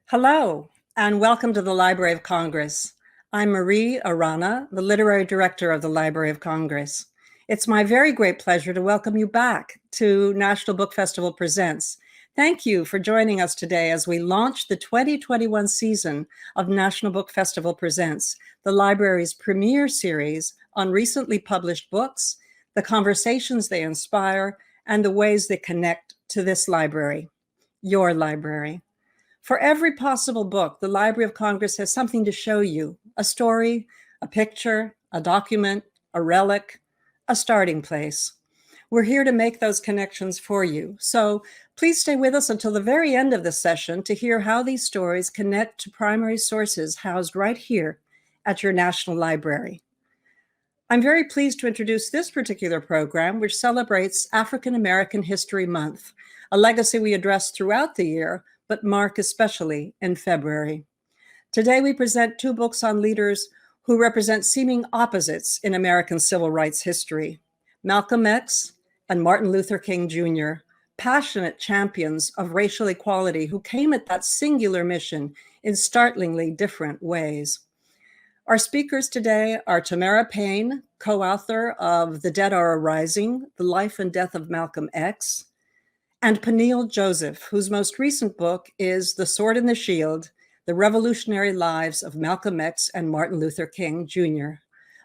Hello, and welcome to the Library of Congress. I'm Marie Arana, the Literary Director of the Library of Congress. It's my very great pleasure to welcome you back to National Book Festival Presents. Thank you for joining us today as we launch the 2021 season of National Book Festival Presents, the library's premier series on recently published books, the conversations they inspire, and the ways they connect to this library, your library. For every possible book, the Library of Congress has something to show you: a story, a picture, a document, a relic, a starting place. We're here to make those connections for you. So please stay with us until the very end of the session to hear how these stories connect to primary sources housed right here at your National Library. I'm very pleased to introduce this particular program, which celebrates African American History Month, a legacy we address throughout the year, but mark especially in February. Today, we present two books on leaders who represent seeming opposites in American civil rights history: Malcolm X and Martin Luther King Jr., passionate champions of racial equality who came at that singular mission in startlingly different ways. Our speakers today are Tamara Payne, co-author of The Dead Are Arising: The Life and Death of Malcolm X, and Peniel Joseph, whose most recent book is The Sword and the Shield: The Revolutionary Lives of Malcolm X and Martin Luther King Jr.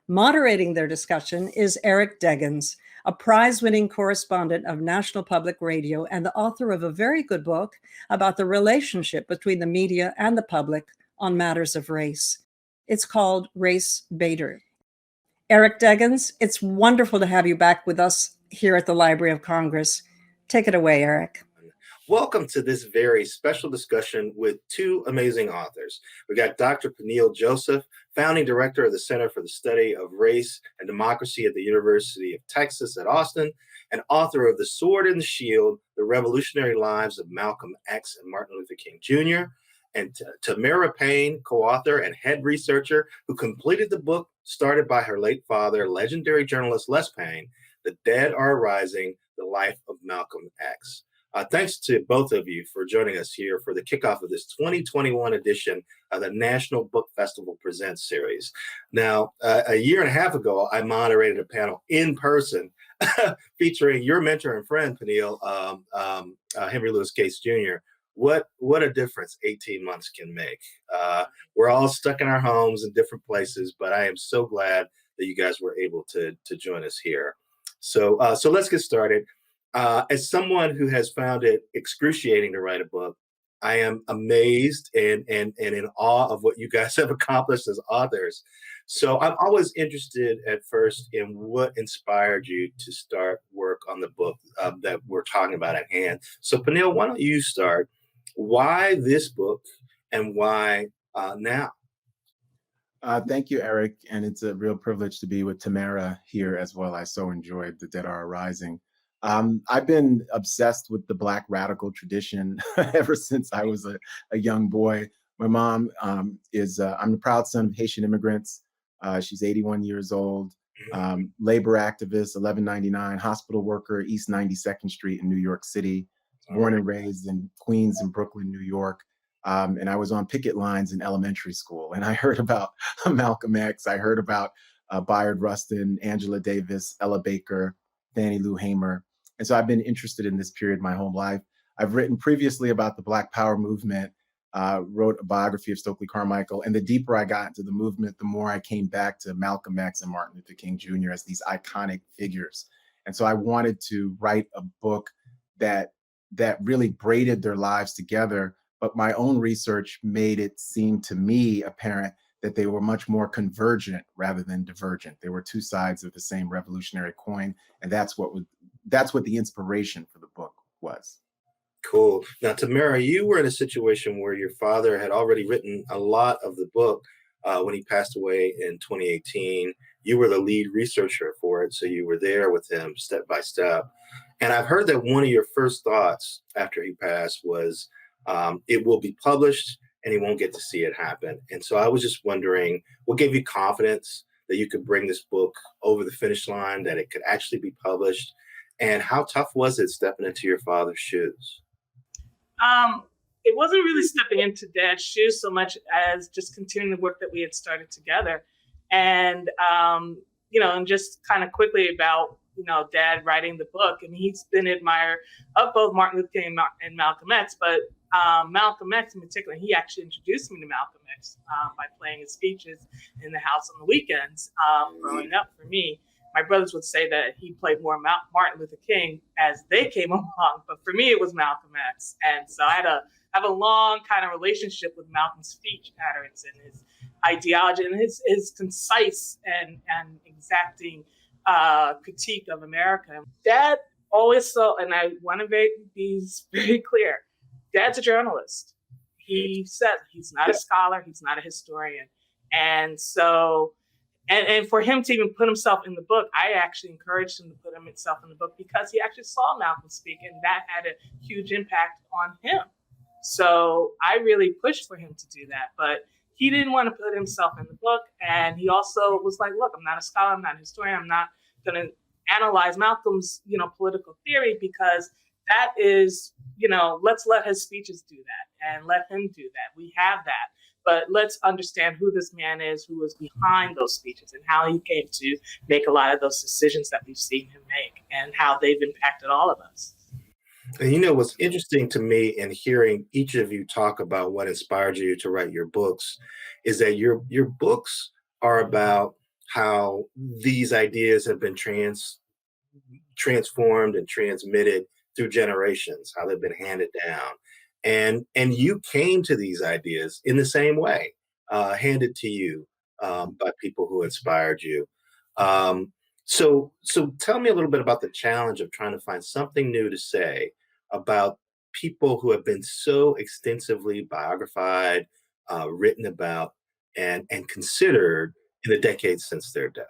Moderating their discussion is Eric Deggans, a prize-winning correspondent of National Public Radio and the author of a very good book about the relationship between the media and the public on matters of race. It's called Race Baiter. Eric Deggans, it's wonderful to have you back with us here at the Library of Congress. Take it away, Eric. Welcome to this very special discussion with two amazing authors. We got Dr. Peniel Joseph, founding director of the Center for the Study of Race and Democracy at the University of Texas at Austin, and author of The Sword and the Shield: The Revolutionary Lives of Malcolm X and Martin Luther King Jr., and Tamara Payne, co-author and head researcher who completed the book started by her late father, legendary journalist Les Payne, The Dead Are Arising: The Life of Malcolm X. Thanks to both of you for joining us here for the kickoff of this 2021 edition of the National Book Festival Presents series. Now, a year and a half ago, I moderated a panel in person featuring your mentor and friend, Peniel, Henry Louis Gates Jr. What a difference 18 months can make. We're all stuck in our homes in different places, but I am so glad that you guys were able to join us here. So let's get started. As someone who has found it excruciating to write a book, I am amazed and in awe of what you guys have accomplished as authors. So I'm always interested at first in what inspired you to start work on the book that we're talking about at hand. So Peniel, why don't you start? Why this book and why now? Thank you, Eric. And it's a real privilege to be with Tamara here as well. I so enjoyed The Dead Are Arising. I've been obsessed with the Black radical tradition ever since I was a young boy. My mom I'm the proud son of Haitian immigrants. She's 81 years old, labor activist, 1199, hospital worker, East 92nd Street in New York City, born and raised in Queens and Brooklyn, New York. And I was on picket lines in elementary school. And I heard about Malcolm X. I heard about Bayard Rustin, Angela Davis, Ella Baker, Fannie Lou Hamer. And so I've been interested in this period my whole life. I've written previously about the Black Power movement, wrote a biography of Stokely Carmichael. And the deeper I got into the movement, the more I came back to Malcolm X and Martin Luther King Jr. as these iconic figures. And so I wanted to write a book that really braided their lives together. But my own research made it seem to me apparent that they were much more convergent rather than divergent. They were two sides of the same revolutionary coin. And that's what the inspiration for the book was. Cool. Now, Tamara, you were in a situation where your father had already written a lot of the book when he passed away in 2018. You were the lead researcher for it, so you were there with him step by step. And I've heard that one of your first thoughts after he passed was, it will be published and he won't get to see it happen. And so I was just wondering, what gave you confidence that you could bring this book over the finish line, that it could actually be published? And how tough was it stepping into your father's shoes? it wasn't really stepping into Dad's shoes so much as just continuing the work that we had started together. And, and just kind of quickly about, Dad writing the book. And he's been an admirer of both Martin Luther King and Malcolm X, but Malcolm X in particular, he actually introduced me to Malcolm X by playing his speeches in the house on the weekends growing up for me. My brothers would say that he played more Martin Luther King as they came along, but for me, it was Malcolm X. And so I have a long kind of relationship with Malcolm's speech patterns and his ideology and his concise and exacting critique of America. Dad always saw, and I want to be very clear, Dad's a journalist. He said he's not a scholar, he's not a historian. And so, and for him to even put himself in the book, I actually encouraged him to put himself in the book because he actually saw Malcolm speak, and that had a huge impact on him. So I really pushed for him to do that, but he didn't want to put himself in the book. And he also was like, look, I'm not a scholar, I'm not a historian, I'm not going to analyze Malcolm's, political theory, because that is, let's let his speeches do that and let him do that. We have that. But let's understand who this man is, who was behind those speeches, and how he came to make a lot of those decisions that we've seen him make, and how they've impacted all of us. And what's interesting to me in hearing each of you talk about what inspired you to write your books is that your books are about how these ideas have been transformed and transmitted through generations, how they've been handed down. And you came to these ideas in the same way, handed to you by people who inspired you. So tell me a little bit about the challenge of trying to find something new to say about people who have been so extensively biographied, written about, and considered in the decades since their death.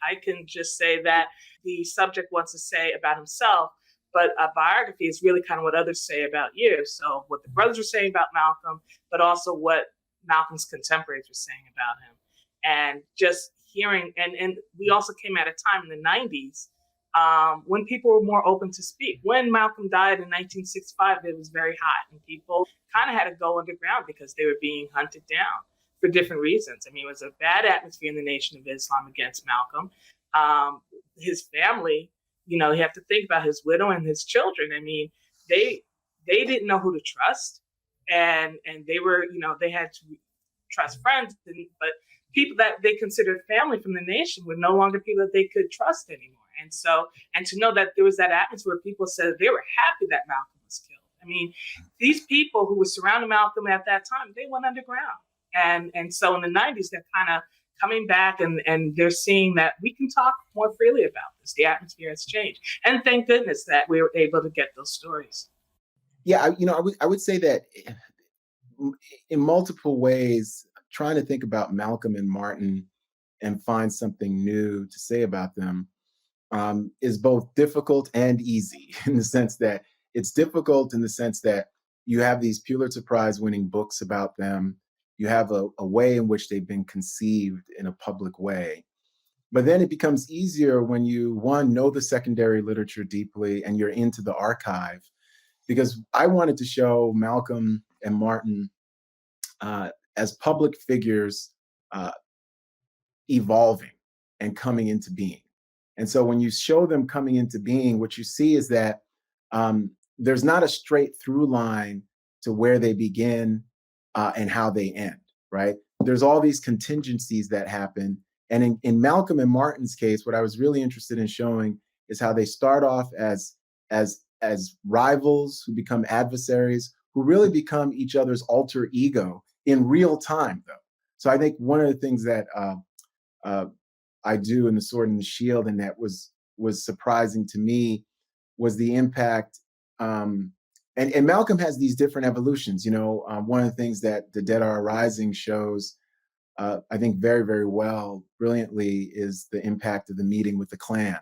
I can just say that the subject wants to say about himself, but a biography is really kind of what others say about you. So what the brothers were saying about Malcolm, but also what Malcolm's contemporaries were saying about him. And just hearing, and we also came at a time in the 90s when people were more open to speak. When Malcolm died in 1965, it was very hot, and people kind of had to go underground because they were being hunted down for different reasons. I mean, it was a bad atmosphere in the Nation of Islam against Malcolm. His family, you have to think about his widow and his children. I mean, they didn't know who to trust, and they were, they had to trust friends, but people that they considered family from the nation were no longer people that they could trust anymore. And so, and to know that there was that atmosphere where people said they were happy that Malcolm was killed. I mean, these people who were surrounding Malcolm at that time, they went underground. And so in the 90s, they're kind of coming back, and they're seeing that we can talk more freely about this. The atmosphere has changed. And thank goodness that we were able to get those stories. Yeah, I would say that in multiple ways, trying to think about Malcolm and Martin and find something new to say about them is both difficult and easy, in the sense that it's difficult in the sense that you have these Pulitzer Prize winning books about them. You have a way in which they've been conceived in a public way. But then it becomes easier when you, one, know the secondary literature deeply and you're into the archive. Because I wanted to show Malcolm and Martin as public figures evolving and coming into being. And so when you show them coming into being, what you see is that there's not a straight through line to where they begin and how they end, right? There's all these contingencies that happen. And in Malcolm and Martin's case, what I was really interested in showing is how they start off as rivals who become adversaries, who really become each other's alter ego in real time, though. So I think one of the things that I do in The Sword and the Shield, and that was surprising to me, was the impact. And Malcolm has these different evolutions. One of the things that The Dead Are Arising shows, I think very, very well, brilliantly, is the impact of the meeting with the Klan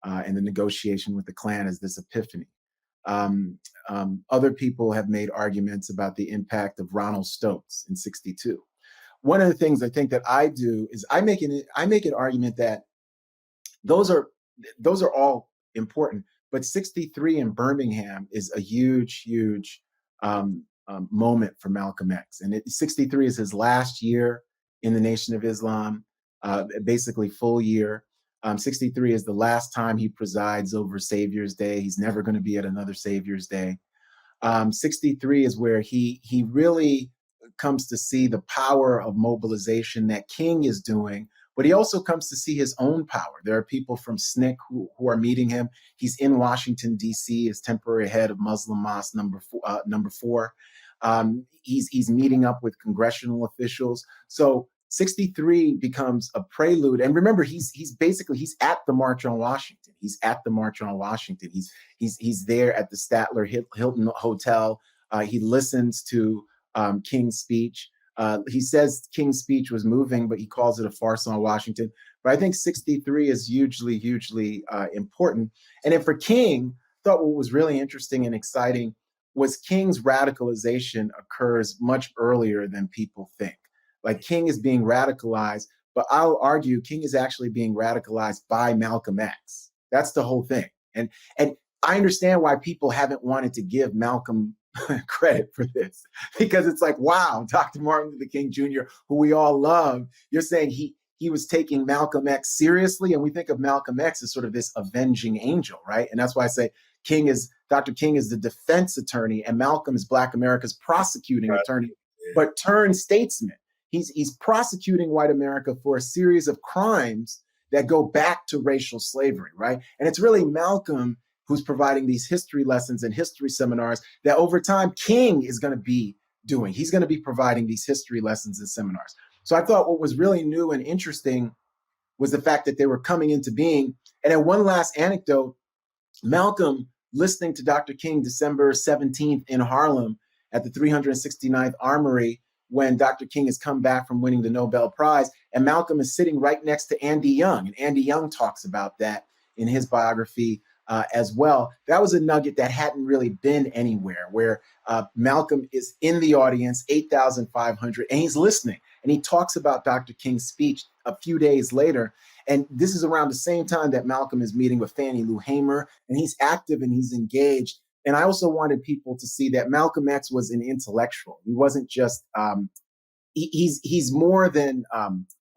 and the negotiation with the Klan as this epiphany. Other people have made arguments about the impact of Ronald Stokes in '62. One of the things I think that I do is I make an argument that those are all important, but '63 in Birmingham is a huge, huge moment for Malcolm X. And 63 is his last year in the Nation of Islam, basically full year. 63 is the last time he presides over Savior's Day. He's never going to be at another Savior's Day. 63 is where he really comes to see the power of mobilization that King is doing, but he also comes to see his own power. There are people from SNCC who are meeting him. He's in Washington, D.C., as temporary head of Muslim Mosque number 4. He's meeting up with congressional officials. So 63 becomes a prelude. And remember, he's at the March on Washington. He's at the March on Washington. He's there at the Statler Hilton Hotel. He listens to King's speech. He says King's speech was moving, but he calls it a farce on Washington. But I think 63 is hugely, hugely important. And then for King, I thought what was really interesting and exciting was King's radicalization occurs much earlier than people think. Like King is being radicalized, but I'll argue King is actually being radicalized by Malcolm X. That's the whole thing. And I understand why people haven't wanted to give Malcolm credit for this, because it's like, wow, Dr. Martin Luther King Jr., who we all love, you're saying he was taking Malcolm X seriously, and we think of Malcolm X as sort of this avenging angel, right? And that's why I say Dr. King is the defense attorney, and Malcolm is Black America's prosecuting attorney, but turned statesman. He's prosecuting white America for a series of crimes that go back to racial slavery, right? And it's really Malcolm who's providing these history lessons and history seminars that over time King is going to be doing. He's going to be providing these history lessons and seminars. So I thought what was really new and interesting was the fact that they were coming into being. And then one last anecdote, Malcolm listening to Dr. King December 17th in Harlem at the 369th Armory, when Dr. King has come back from winning the Nobel Prize, and Malcolm is sitting right next to Andy Young. And Andy Young talks about that in his biography as well. That was a nugget that hadn't really been anywhere, where Malcolm is in the audience, 8,500, and he's listening. And he talks about Dr. King's speech a few days later. And this is around the same time that Malcolm is meeting with Fannie Lou Hamer, and he's active and he's engaged. And I also wanted people to see that Malcolm X was an intellectual. He wasn't just, he's more than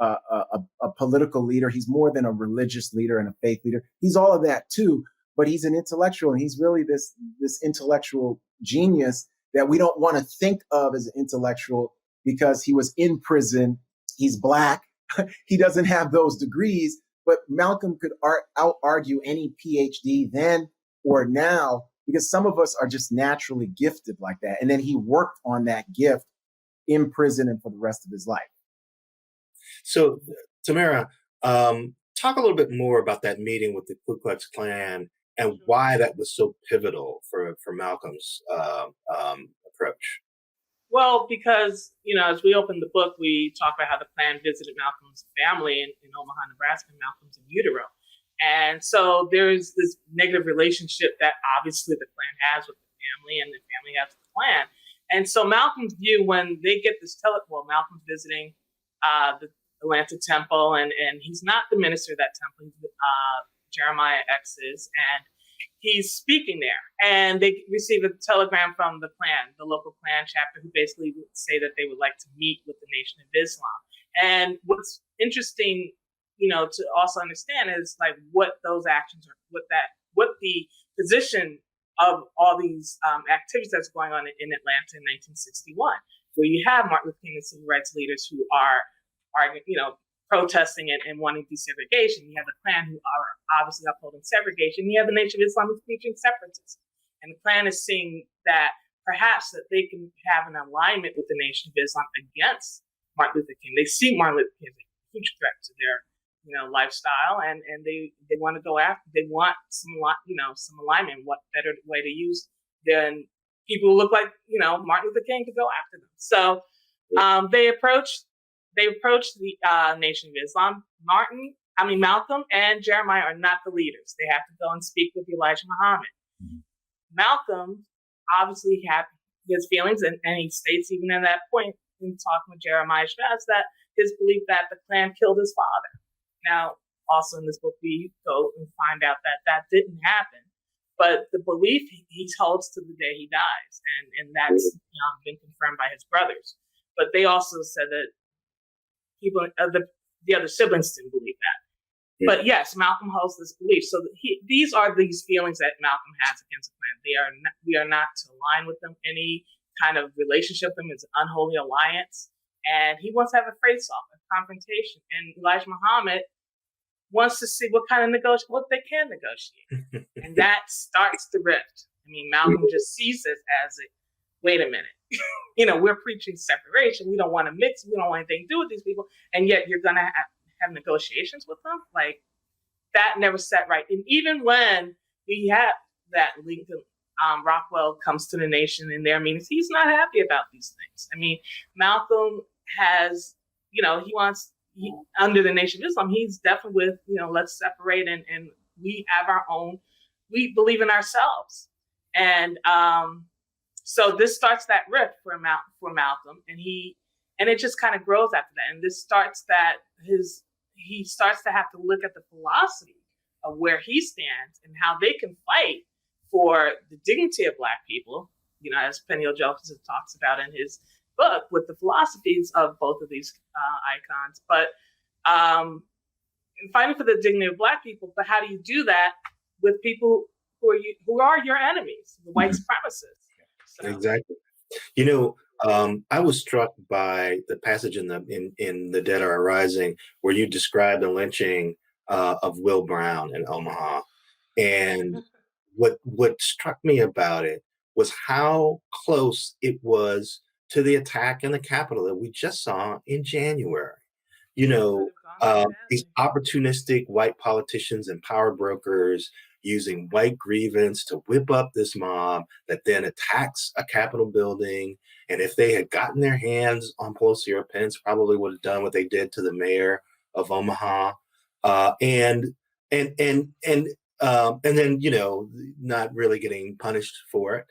a political leader. He's more than a religious leader and a faith leader. He's all of that too, but he's an intellectual, and he's really this intellectual genius that we don't want to think of as an intellectual because he was in prison. He's Black. He doesn't have those degrees, but Malcolm could out-argue any PhD then or now, because some of us are just naturally gifted like that. And then he worked on that gift in prison and for the rest of his life. So, Tamara, talk a little bit more about that meeting with the Ku Klux Klan and why that was so pivotal for Malcolm's approach. Well, because, as we opened the book, we talk about how the Klan visited Malcolm's family in Omaha, Nebraska, and Malcolm's in utero. And so there's this negative relationship that obviously the Klan has with the family and the family has with the Klan. And so Malcolm's view, when they get this Malcolm's visiting the Atlanta temple, and he's not the minister of that temple, he's Jeremiah X is, and he's speaking there. And they receive a telegram from the Klan, the local Klan chapter, who basically would say that they would like to meet with the Nation of Islam. And what's interesting, to also understand is like what those actions are, what the position of all these activities that's going on in Atlanta in 1961, where you have Martin Luther King and civil rights leaders who are protesting and wanting desegregation. You have the Klan who are obviously upholding segregation. You have the Nation of Islam who's preaching separatism. And the Klan is seeing that perhaps that they can have an alignment with the Nation of Islam against Martin Luther King. They see Martin Luther King as a huge threat to their lifestyle, and they want to go after. They want some alignment. What better way to use than people who look like Martin Luther King to go after them? So they approached the Nation of Islam. Malcolm and Jeremiah are not the leaders. They have to go and speak with Elijah Muhammad. Malcolm obviously had his feelings, and he states even at that point in talking with Jeremiah Schwartz that his belief that the Klan killed his father. Now, also in this book, we go and find out that didn't happen. but the belief he holds to the day he dies, and that's been confirmed by his brothers. But they also said that people, the other siblings didn't believe that. Yeah. But yes, Malcolm holds this belief. So these are these feelings that Malcolm has against the Klan. We are not to align with them. Any kind of relationship with them is an unholy alliance. And he wants to have a face-off, a confrontation. And Elijah Muhammad wants to see what they can negotiate. And that starts the rift. I mean, Malcolm just sees it as wait a minute. We're preaching separation. We don't want to mix. We don't want anything to do with these people. And yet you're going to have negotiations with them? Like, that never sat right. And even when we have that Lincoln Rockwell comes to the nation in their meetings, he's not happy about these things. I mean, Malcolm has, he wants, under the Nation of Islam, he's definitely with, let's separate and we have our own, we believe in ourselves. And so this starts that rift for Malcolm, and it just kind of grows after that. And this starts that he starts to have to look at the philosophy of where he stands and how they can fight for the dignity of Black people, as Peniel Joseph talks about in his book, with the philosophies of both of these icons. But fighting for the dignity of Black people, but how do you do that with people who are your enemies, the white supremacists? So. Exactly. I was struck by the passage in the Dead Are Rising where you described the lynching of Will Brown in Omaha, and what struck me about it was how close it was to the attack in the Capitol that we just saw in January. These opportunistic white politicians and power brokers using white grievance to whip up this mob that then attacks a Capitol building. And if they had gotten their hands on Pelosi or Pence, probably would have done what they did to the mayor of Omaha, and then not really getting punished for it.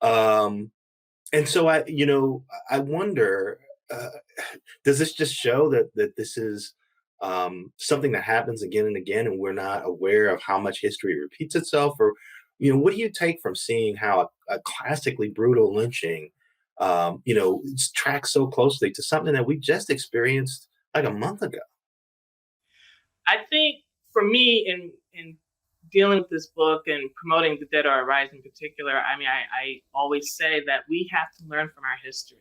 And so I wonder, does this just show that this is something that happens again and again, and we're not aware of how much history repeats itself? Or, what do you take from seeing how a classically brutal lynching, tracks so closely to something that we just experienced like a month ago? I think for me, in dealing with this book and promoting The Dead Are Rising in particular, I always say that we have to learn from our history.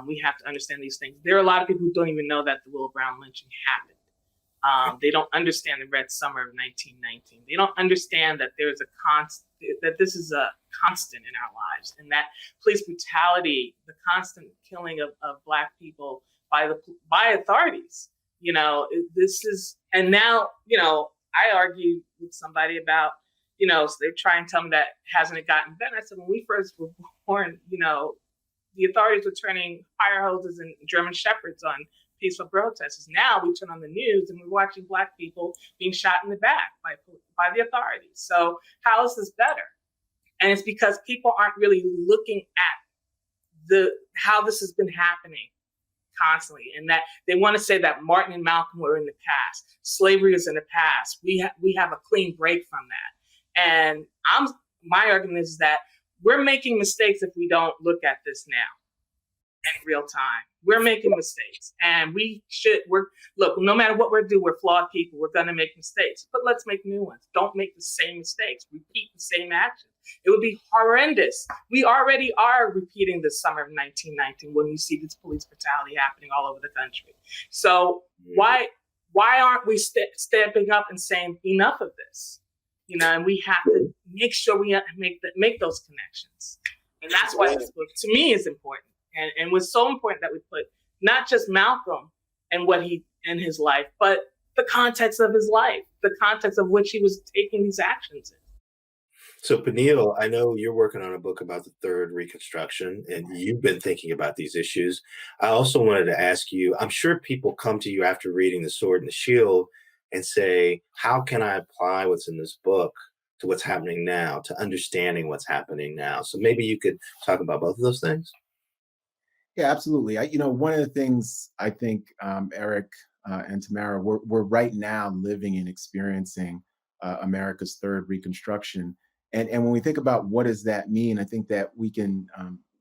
We have to understand these things. There are a lot of people who don't even know that the Will Brown lynching happened. They don't understand the Red Summer of 1919. They don't understand that there's that this is a constant in our lives, and that police brutality, the constant killing of Black people by authorities. This is, and now, I argued with somebody about, so they're trying to tell me that hasn't it gotten better? I said, when we first were born, the authorities were turning fire hoses and German shepherds on peaceful protesters. Now we turn on the news and we're watching Black people being shot in the back by the authorities. So how is this better? And it's because people aren't really looking at how this has been happening constantly, and that they want to say that Martin and Malcolm were in the past, slavery is in the past. We have a clean break from that. And my argument is that we're making mistakes if we don't look at this now in real time. We're making mistakes, and look, no matter what we're flawed people. We're going to make mistakes, but let's make new ones. Don't make the same mistakes. Repeat the same actions. It would be horrendous. We already are repeating the summer of 1919 when you see this police brutality happening all over the country. So why aren't we stepping up and saying enough of this? And we have to make sure we make those connections. And that's why this book, to me, is important. And was so important that we put not just Malcolm and what he in his life, but the context of his life, the context of which he was taking these actions in. So, Peniel, I know you're working on a book about the Third Reconstruction, and you've been thinking about these issues. I also wanted to ask you, I'm sure people come to you after reading The Sword and the Shield and say, how can I apply what's in this book to what's happening now, to understanding what's happening now? So maybe you could talk about both of those things. Yeah, absolutely. One of the things I think Eric and Tamara, we're right now living and experiencing America's Third Reconstruction. And when we think about what does that mean, I think that we can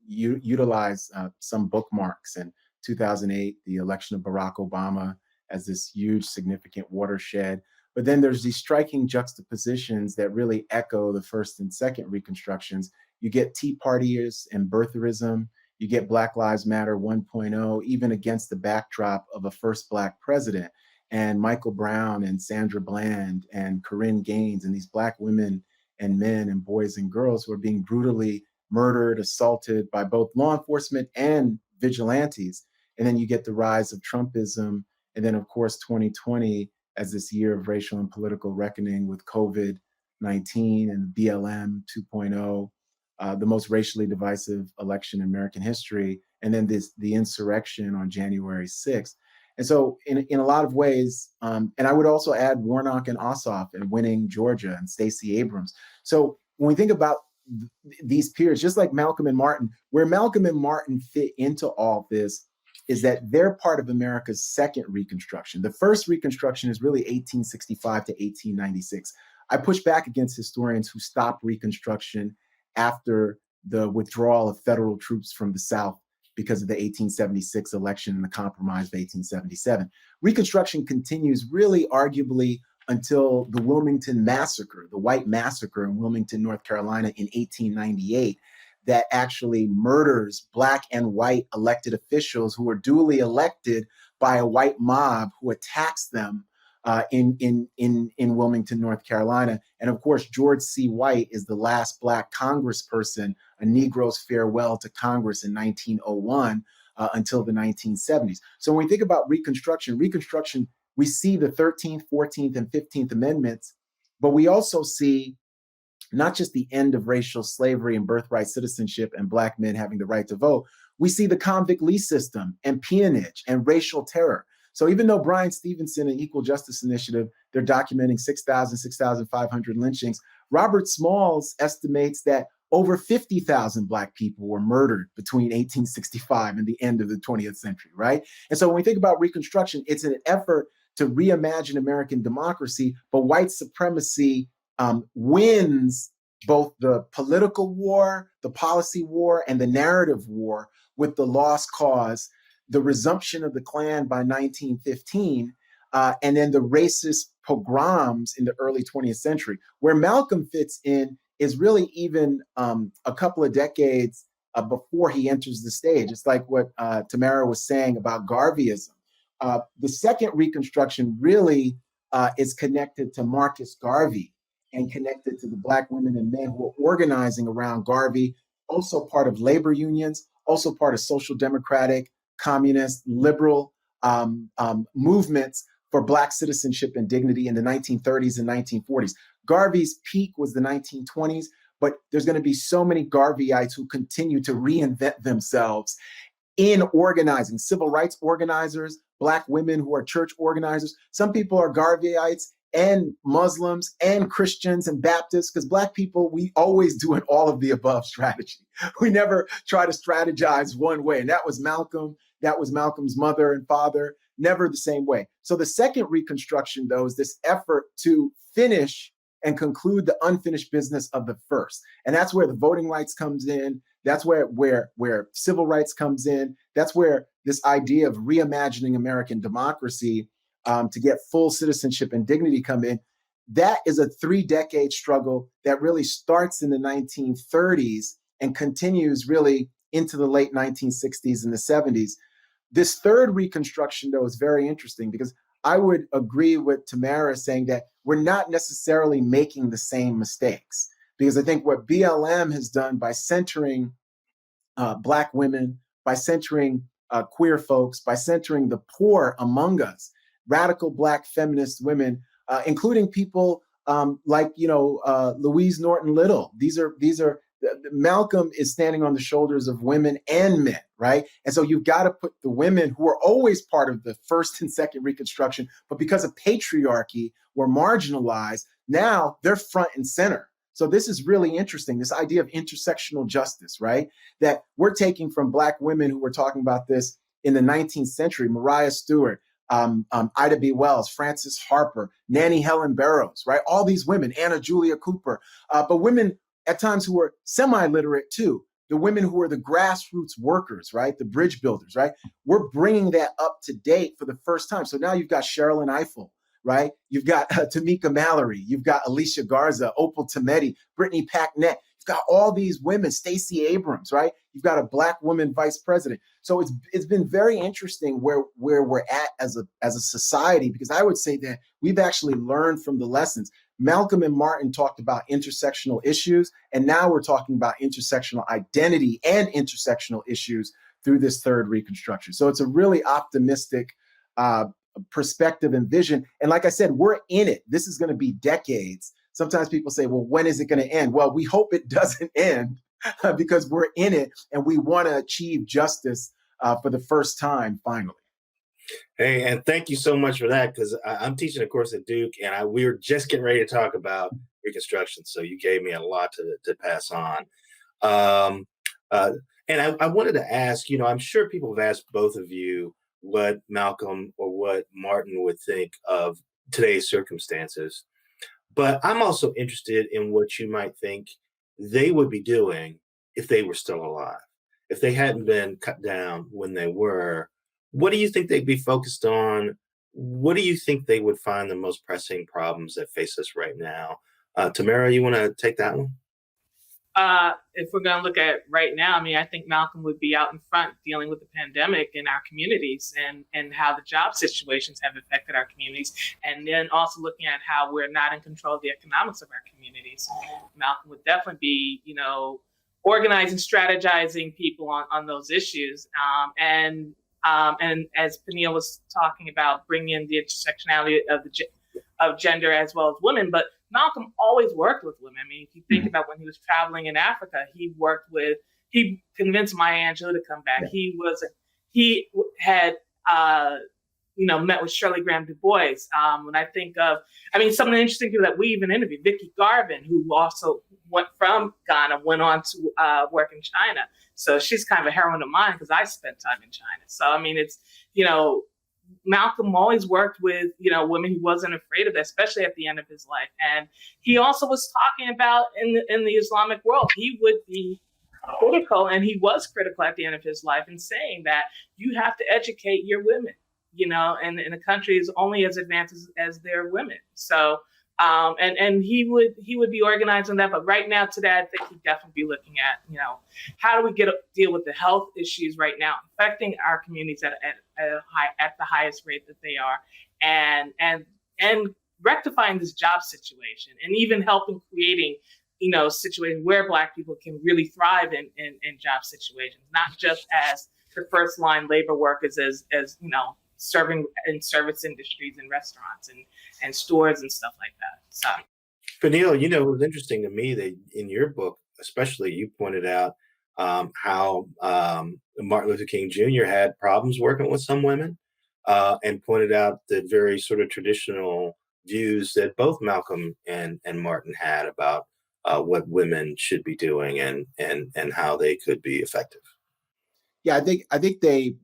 utilize some bookmarks. In 2008, the election of Barack Obama as this huge, significant watershed. But then there's these striking juxtapositions that really echo the first and second Reconstructions. You get Tea Partiers and birtherism. You get Black Lives Matter 1.0, even against the backdrop of a first Black president. And Michael Brown and Sandra Bland and Corinne Gaines and these Black women and men and boys and girls who are being brutally murdered, assaulted by both law enforcement and vigilantes. And then you get the rise of Trumpism. And then, of course, 2020 as this year of racial and political reckoning with COVID-19 and BLM 2.0, the most racially divisive election in American history. And then the insurrection on January 6th. And so in a lot of ways, and I would also add Warnock and Ossoff and winning Georgia and Stacey Abrams. So when we think about these peers, just like Malcolm and Martin, where Malcolm and Martin fit into all this is that they're part of America's second Reconstruction. The first Reconstruction is really 1865 to 1896. I push back against historians who stop Reconstruction after the withdrawal of federal troops from the South because of the 1876 election and the compromise of 1877. Reconstruction continues really arguably until the Wilmington Massacre, the White Massacre in Wilmington, North Carolina in 1898, that actually murders Black and white elected officials who were duly elected by a white mob who attacks them in Wilmington, North Carolina. And of course, George C. White is the last Black congressperson, a Negro's farewell to Congress in 1901 until the 1970s. So when we think about Reconstruction, we see the 13th, 14th, and 15th Amendments, but we also see not just the end of racial slavery and birthright citizenship and Black men having the right to vote, we see the convict lease system and peonage and racial terror. So even though Bryan Stevenson and Equal Justice Initiative, they're documenting 6,000, 6,500 lynchings, Robert Smalls estimates that over 50,000 Black people were murdered between 1865 and the end of the 20th century, right? And so when we think about Reconstruction, it's an effort to reimagine American democracy, but white supremacy wins both the political war, the policy war, and the narrative war with the lost cause, the resumption of the Klan by 1915, and then the racist pogroms in the early 20th century. Where Malcolm fits in is really even a couple of decades before he enters the stage. It's like what Tamara was saying about Garveyism. The second Reconstruction really is connected to Marcus Garvey and connected to the Black women and men who are organizing around Garvey, also part of labor unions, also part of social democratic, communist, liberal movements for Black citizenship and dignity in the 1930s and 1940s. Garvey's peak was the 1920s, but there's going to be so many Garveyites who continue to reinvent themselves in organizing, civil rights organizers, Black women who are church organizers. Some people are Garveyites and Muslims and Christians and Baptists, because Black people, we always do an all of the above strategy. We never try to strategize one way. And that was Malcolm. That was Malcolm's mother and father, never the same way. So the second Reconstruction, though, is this effort to finish and conclude the unfinished business of the first. And that's where the voting rights comes in. That's where civil rights comes in. That's where this idea of reimagining American democracy to get full citizenship and dignity come in. That is a 3-decade struggle that really starts in the 1930s and continues really into the late 1960s and the 70s. This third Reconstruction, though, is very interesting because I would agree with Tamara saying that we're not necessarily making the same mistakes. Because I think what BLM has done by centering Black women, by centering queer folks, by centering the poor among us, radical Black feminist women, including people like Louise Norton Little. These are Malcolm is standing on the shoulders of women and men, right? And so you've got to put the women who are always part of the first and second Reconstruction, but because of patriarchy were marginalized, now they're front and center. So this is really interesting, this idea of intersectional justice, right? That we're taking from Black women who were talking about this in the 19th century, Mariah Stewart, Ida B. Wells, Frances Harper, Nannie Helen Burroughs, right? All these women, Anna Julia Cooper, but women at times who were semi-literate too. The women who are the grassroots workers, right? The bridge builders, right? We're bringing that up to date for the first time. So now you've got Sherilyn Ifill, right? You've got Tamika Mallory. You've got Alicia Garza, Opal Tometi, Brittany Packnett. You've got all these women, Stacey Abrams, right? You've got a Black woman vice president. So it's been very interesting where we're at as a society, because I would say that we've actually learned from the lessons. Malcolm and Martin talked about intersectional issues, and now we're talking about intersectional identity and intersectional issues through this third Reconstruction. So it's a really optimistic perspective and vision. And like I said, we're in it. This is going to be decades. Sometimes people say, well, when is it going to end? Well, we hope it doesn't end because we're in it and we want to achieve justice for the first time, finally. Hey, and thank you so much for that, because I'm teaching a course at Duke, and we were just getting ready to talk about Reconstruction. So you gave me a lot to pass on. And I wanted to ask, I'm sure people have asked both of you what Malcolm or what Martin would think of today's circumstances. But I'm also interested in what you might think they would be doing if they were still alive, if they hadn't been cut down when they were. What do you think they'd be focused on? What do you think they would find the most pressing problems that face us right now? Tamara, you want to take that one? If we're going to look at right now, I think Malcolm would be out in front dealing with the pandemic in our communities and how the job situations have affected our communities. And then also looking at how we're not in control of the economics of our communities. Malcolm would definitely be, organizing, strategizing people on those issues. And as Peniel was talking about, bringing in the intersectionality of gender as well as women, but Malcolm always worked with women. If you think about when he was traveling in Africa, he convinced Maya Angelou to come back. Yeah. He had met with Shirley Graham Du Bois. When I think of, some of the interesting people that we even interviewed, Vicky Garvin, who also went from Ghana, went on to work in China. So she's kind of a heroine of mine because I spent time in China. So, it's, Malcolm always worked with, women. He wasn't afraid of that, especially at the end of his life. And he also was talking about in the Islamic world, he would be critical, and he was critical at the end of his life, in saying that you have to educate your women, and the country is only as advanced as their women. So, and he would be organizing that. But right now, today, I think he'd definitely be looking at, how do we deal with the health issues right now affecting our communities at the highest rate that they are, and rectifying this job situation, and even helping creating, situations where Black people can really thrive in job situations, not just as the first line labor workers, as serving in service industries and restaurants and stores and stuff like that. So, Peniel, it was interesting to me that in your book, especially, you pointed out how Martin Luther King Jr. had problems working with some women, and pointed out the very sort of traditional views that both Malcolm and Martin had about what women should be doing and how they could be effective. Yeah, I think they,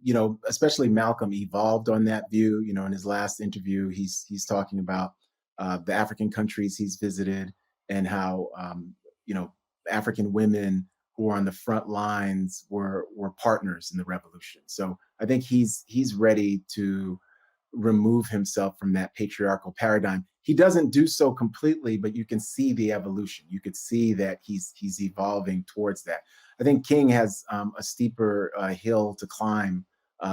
especially Malcolm, evolved on that view. In his last interview, he's talking about the African countries he's visited and how African women who were on the front lines were partners in the revolution. So I think he's ready to remove himself from that patriarchal paradigm. He doesn't do so completely, but you can see the evolution. You could see that he's evolving towards that. I think King has a steeper hill to climb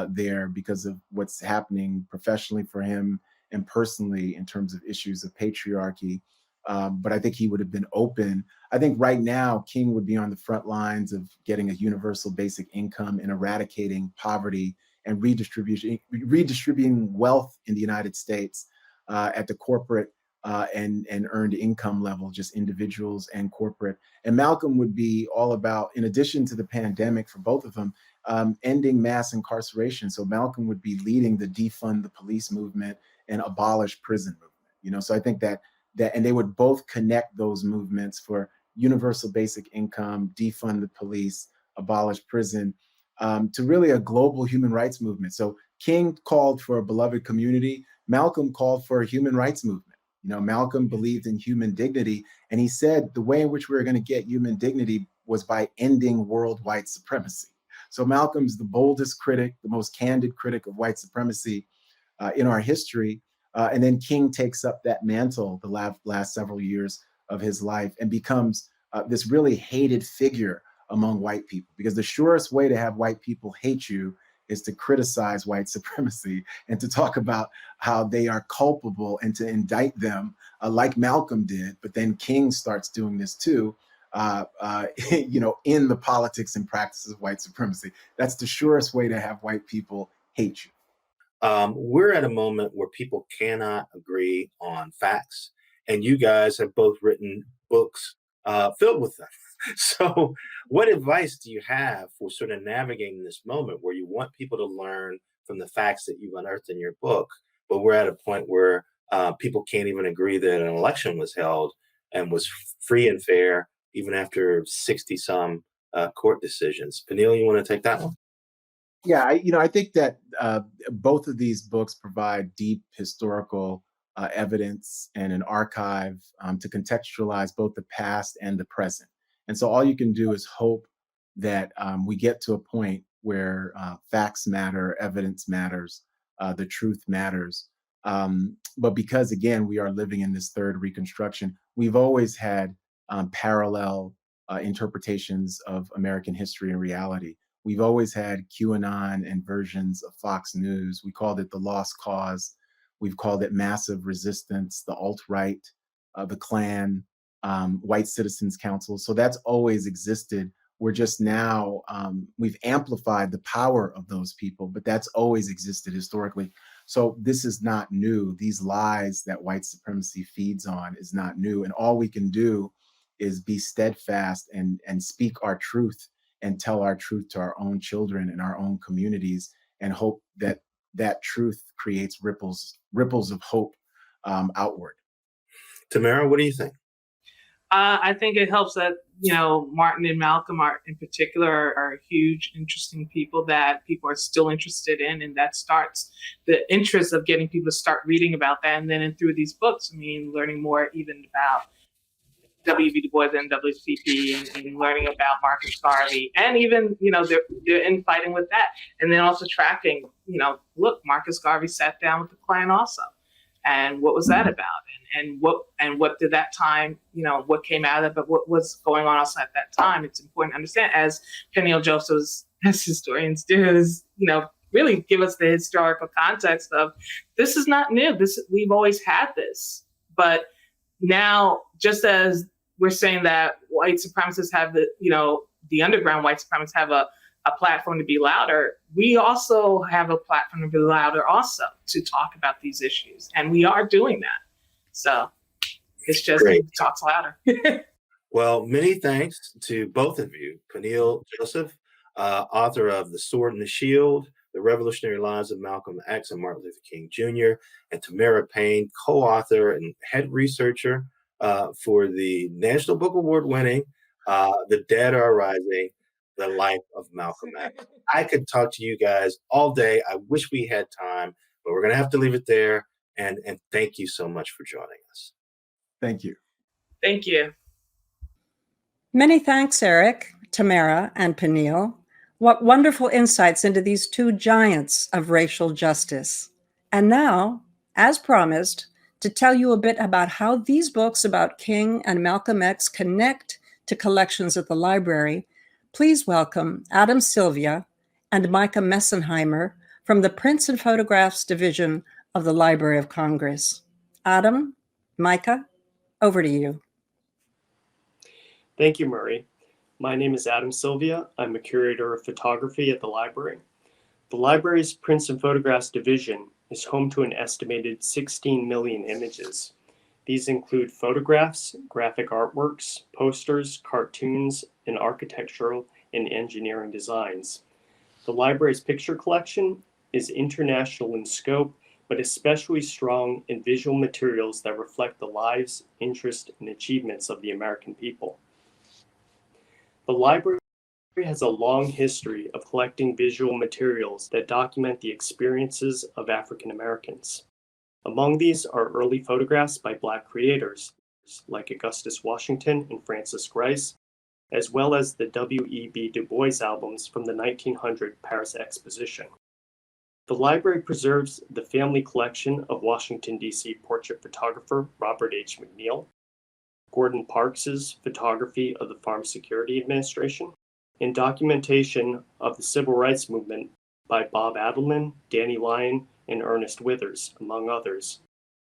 there because of what's happening professionally for him and personally in terms of issues of patriarchy. But I think he would have been open. I think right now, King would be on the front lines of getting a universal basic income and eradicating poverty and redistributing wealth in the United States at the corporate and earned income level, just individuals and corporate. And Malcolm would be all about, in addition to the pandemic for both of them, ending mass incarceration. So Malcolm would be leading the defund the police movement and abolish prison movement. So I think that and they would both connect those movements for universal basic income, defund the police, abolish prison, to really a global human rights movement. So King called for a beloved community. Malcolm called for a human rights movement. You know, Malcolm believed in human dignity, and he said the way in which we were going to get human dignity was by ending world white supremacy. So Malcolm's the boldest critic, the most candid critic of white supremacy in our history. And then King takes up that mantle the last several years of his life and becomes this really hated figure among white people, because the surest way to have white people hate you is to criticize white supremacy and to talk about how they are culpable and to indict them like Malcolm did. But then King starts doing this too, you know, in the politics and practices of white supremacy. That's the surest way to have white people hate you. We're at a moment where people cannot agree on facts, and you guys have both written books filled with them. So, what advice do you have for sort of navigating this moment where you want people to learn from the facts that you've unearthed in your book, but we're at a point where people can't even agree that an election was held and was free and fair, even after 60 some court decisions? Peniel, you want to take that one? Yeah, I think that both of these books provide deep historical evidence and an archive to contextualize both the past and the present. And so all you can do is hope that we get to a point where facts matter, evidence matters, the truth matters. But because, again, we are living in this third Reconstruction, we've always had parallel interpretations of American history and reality. We've always had QAnon and versions of Fox News. We called it the Lost Cause. We've called it massive resistance, the alt-right, the Klan, White Citizens Council. So that's always existed. We're just now, we've amplified the power of those people, but that's always existed historically. So this is not new. These lies that white supremacy feeds on is not new. And all we can do is be steadfast and speak our truth and tell our truth to our own children and our own communities, and hope that that truth creates ripples of hope outward. Tamara, what do you think? I think it helps that, you know, Martin and Malcolm are in particular are huge, interesting people that people are still interested in. And that starts the interest of getting people to start reading about that. And then through these books, I mean, learning more even about W.B. Du Bois and NAACP, and learning about Marcus Garvey, and even, you know, they're infighting with that. And then also tracking, you know, look, Marcus Garvey sat down with the Klan also. And what was that about? And what did that time, you know, what came out of it, but what was going on also at that time? It's important to understand, as Peniel Joseph's, as historians do, is, you know, really give us the historical context of this is not new. We've always had this. But now, just as we're saying that white supremacists have the underground white supremacists have a platform to be louder, we also have a platform to be louder also to talk about these issues. And we are doing that. So it's just Great. talks louder. Well, many thanks to both of you. Peniel Joseph, author of The Sword and the Shield, The Revolutionary Lives of Malcolm X and Martin Luther King Jr., and Tamara Payne, co-author and head researcher for the National Book Award winning The Dead Are Rising, The Life of Malcolm X. I could talk to you guys all day. I wish we had time, but we're going to have to leave it there. And thank you so much for joining us. Thank you. Thank you. Many thanks, Eric, Tamara, and Peniel. What wonderful insights into these two giants of racial justice. And now, as promised, to tell you a bit about how these books about King and Malcolm X connect to collections at the library, please welcome Adam Sylvia and Micah Messenheimer from the Prints and Photographs Division of the Library of Congress. Adam, Micah, over to you. Thank you, Marie. My name is Adam Sylvia. I'm a curator of photography at the library. The library's Prints and Photographs Division is home to an estimated 16 million images. These include photographs, graphic artworks, posters, cartoons, and architectural and engineering designs. The library's picture collection is international in scope, but especially strong in visual materials that reflect the lives, interests, and achievements of the American people. The library has a long history of collecting visual materials that document the experiences of African Americans. Among these are early photographs by Black creators like Augustus Washington and Francis Grice, as well as the W.E.B. Du Bois albums from the 1900 Paris Exposition. The library preserves the family collection of Washington, D.C. portrait photographer Robert H. McNeil, Gordon Parks's photography of the Farm Security Administration, and documentation of the Civil Rights Movement by Bob Adelman, Danny Lyon, and Ernest Withers, among others.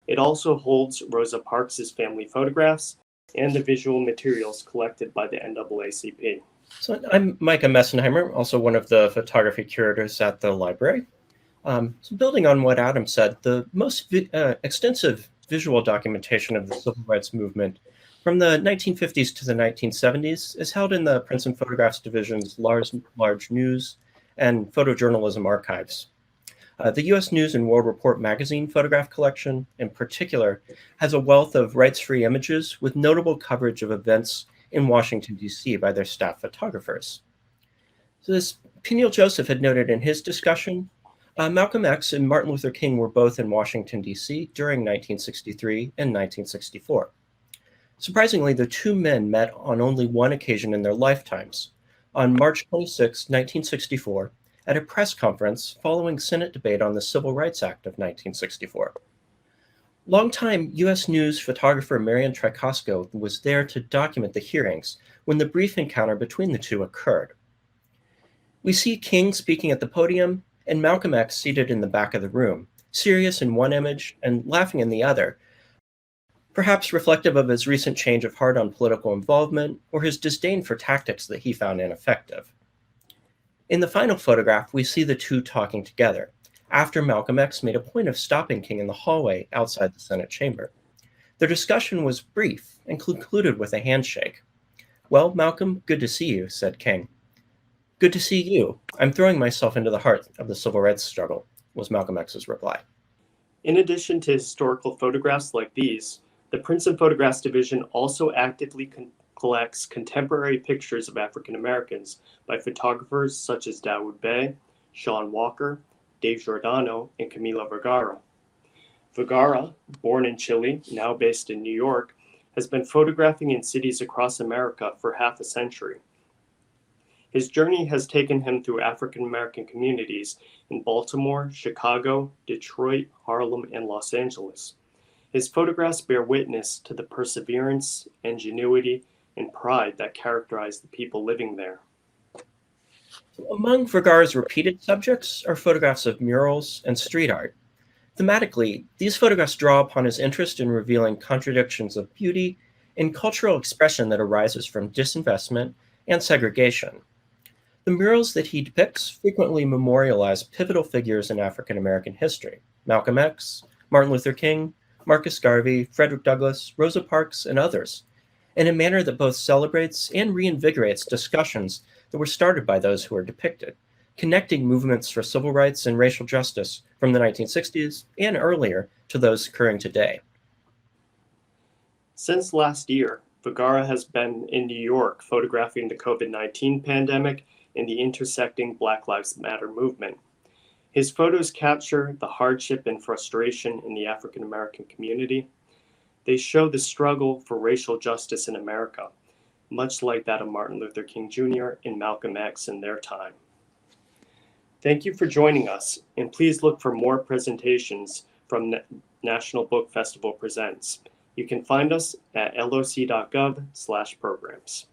It also holds Rosa Parks's family photographs and the visual materials collected by the NAACP. So I'm Micah Messenheimer, also one of the photography curators at the library. So building on what Adam said, the most extensive visual documentation of the civil rights movement from the 1950s to the 1970s is held in the Princeton Photographs Division's large news and photojournalism archives. The U.S. News and World Report magazine photograph collection, in particular, has a wealth of rights-free images with notable coverage of events in Washington, D.C. by their staff photographers. So as Peniel Joseph had noted in his discussion, Malcolm X and Martin Luther King were both in Washington, D.C. during 1963 and 1964. Surprisingly, the two men met on only one occasion in their lifetimes, on March 26, 1964, at a press conference following Senate debate on the Civil Rights Act of 1964. Longtime U.S. News photographer Marian Tricosco was there to document the hearings when the brief encounter between the two occurred. We see King speaking at the podium and Malcolm X seated in the back of the room, serious in one image and laughing in the other, perhaps reflective of his recent change of heart on political involvement or his disdain for tactics that he found ineffective. In the final photograph, we see the two talking together, after Malcolm X made a point of stopping King in the hallway outside the Senate chamber. Their discussion was brief and concluded with a handshake. "Well, Malcolm, good to see you," said King. "Good to see you. I'm throwing myself into the heart of the civil rights struggle," was Malcolm X's reply. In addition to historical photographs like these, the Princeton Photographs Division also actively collects contemporary pictures of African Americans by photographers such as Dawood Bey, Sean Walker, Dave Giordano, and Camilo Vergara. Vergara, born in Chile, now based in New York, has been photographing in cities across America for half a century. His journey has taken him through African American communities in Baltimore, Chicago, Detroit, Harlem, and Los Angeles. His photographs bear witness to the perseverance, ingenuity, and pride that characterize the people living there. Among Vergara's repeated subjects are photographs of murals and street art. Thematically, these photographs draw upon his interest in revealing contradictions of beauty and cultural expression that arises from disinvestment and segregation. The murals that he depicts frequently memorialize pivotal figures in African American history: Malcolm X, Martin Luther King, Marcus Garvey, Frederick Douglass, Rosa Parks, and others, in a manner that both celebrates and reinvigorates discussions that were started by those who are depicted, connecting movements for civil rights and racial justice from the 1960s and earlier to those occurring today. Since last year, Vergara has been in New York photographing the COVID-19 pandemic and the intersecting Black Lives Matter movement. His photos capture the hardship and frustration in the African American community. They show the struggle for racial justice in America, much like that of Martin Luther King Jr. and Malcolm X in their time. Thank you for joining us, and please look for more presentations from National Book Festival Presents. You can find us at loc.gov/programs.